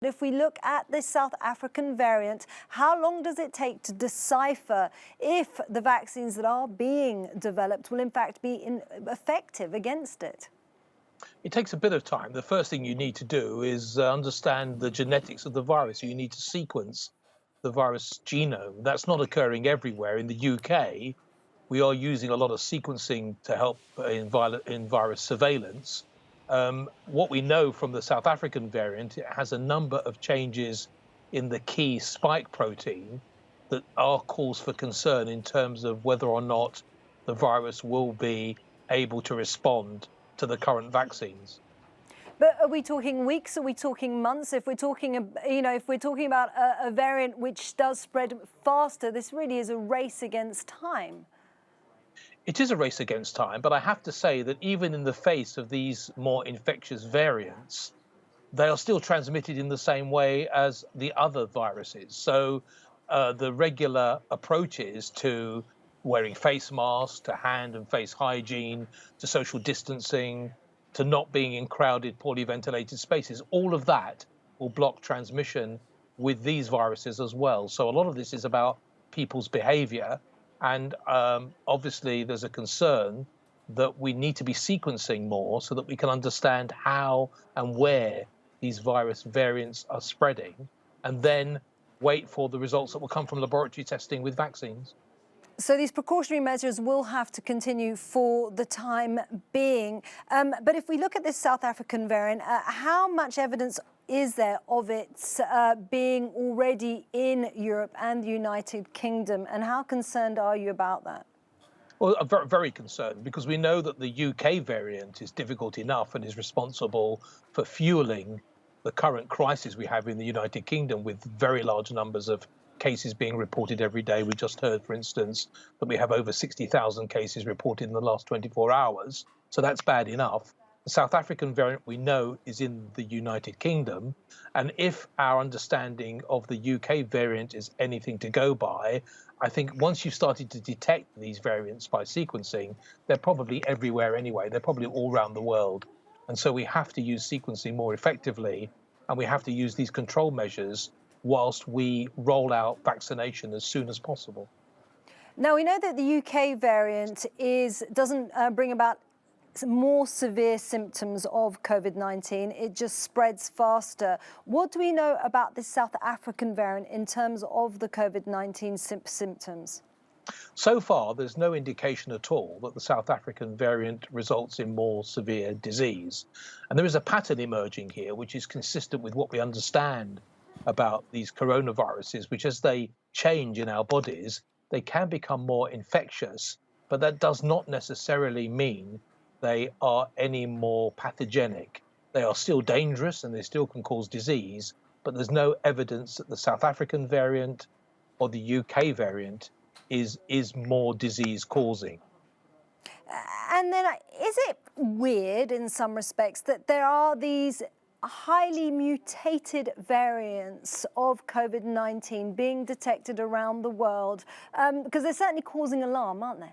If we look at this South African variant, how long does it take to decipher if the vaccines that are being developed will in fact be effective against it? It takes a bit of time. The first thing you need to do is understand the genetics of the virus. You need to sequence the virus genome. That's not occurring everywhere. In the UK, we are using a lot of sequencing to help in virus surveillance. What we know from the South African variant, it has a number of changes in the key spike protein that are cause for concern in terms of whether or not the virus will be able to respond to the current vaccines. But are we talking weeks? Are we talking months? If we're talking, if we're talking about a variant which does spread faster, this really is a race against time. It is a race against time, but I have to say that even in the face of these more infectious variants, they are still transmitted in the same way as the other viruses. So the regular approaches to wearing face masks, to hand and face hygiene, to social distancing, to not being in crowded, poorly ventilated spaces, all of that will block transmission with these viruses as well. So a lot of this is about people's behavior. And obviously, there's a concern that we need to be sequencing more so that we can understand how and where these virus variants are spreading, and then wait for the results that will come from laboratory testing with vaccines. So these precautionary measures will have to continue for the time being. But if we look at this South African variant, how much evidence is there of it being already in Europe and the United Kingdom? And how concerned are you about that? Well, I'm very, very concerned because we know that the UK variant is difficult enough and is responsible for fueling the current crisis we have in the United Kingdom with very large numbers of cases being reported every day. We just heard, for instance, that we have over 60,000 cases reported in the last 24 hours. So that's bad enough. The South African variant we know is in the United Kingdom. And if our understanding of the UK variant is anything to go by, I think once you've started to detect these variants by sequencing, they're probably everywhere anyway. They're probably all around the world. And so we have to use sequencing more effectively, and we have to use these control measures whilst we roll out vaccination as soon as possible. Now, we know that the UK variant doesn't bring about more severe symptoms of COVID-19. It just spreads faster. What do we know about the South African variant in terms of the COVID-19 symptoms? So far, there's no indication at all that the South African variant results in more severe disease. And there is a pattern emerging here, which is consistent with what we understand about these coronaviruses, which as they change in our bodies, they can become more infectious, but that does not necessarily mean they are any more pathogenic. They are still dangerous and they still can cause disease, but there's no evidence that the South African variant or the UK variant is more disease causing. And then is it weird in some respects that there are these highly mutated variants of COVID-19 being detected around the world? Because they're certainly causing alarm, aren't they?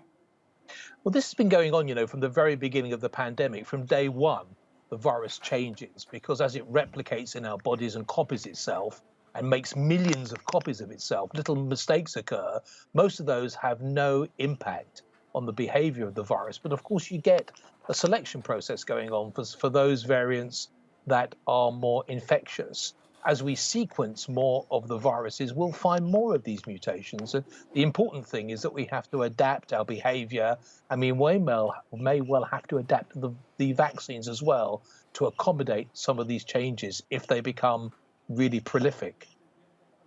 Well, this has been going on, from the very beginning of the pandemic. From day one, the virus changes because as it replicates in our bodies and copies itself and makes millions of copies of itself, little mistakes occur. Most of those have no impact on the behavior of the virus. But of course, you get a selection process going on for those variants that are more infectious. As we sequence more of the viruses, we'll find more of these mutations. And the important thing is that we have to adapt our behavior. I mean, we may well have to adapt the vaccines as well to accommodate some of these changes if they become really prolific.